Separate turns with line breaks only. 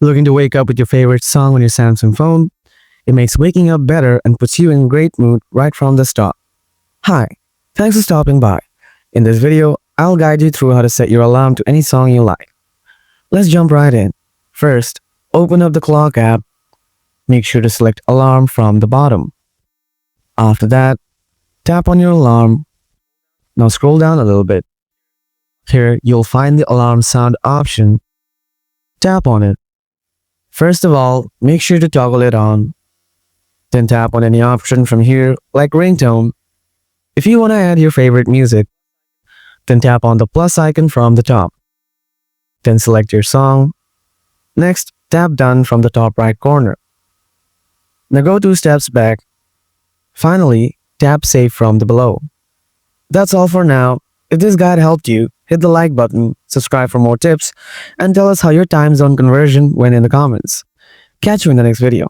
Looking to wake up with your favorite song on your Samsung phone? It makes waking up better and puts you in a great mood right from the start. Hi, thanks for stopping by. In this video, I'll guide you through how to set your alarm to any song you like. Let's jump right in. First, open up the clock app. Make sure to select alarm from the bottom. After that, tap on your alarm. Now scroll down a little bit. Here, you'll find the alarm sound option. Tap on it. First of all, make sure to toggle it on. Then tap on any option from here, like ringtone. If you want to add your favorite music, then tap on the plus icon from the top. Then select your song. Next, tap done from the top right corner. Now go 2 steps back. Finally, tap save from the below. That's all for now. If this guide helped you, hit the like button, subscribe for more tips, and tell us how your time zone conversion went in the comments. Catch you in the next video.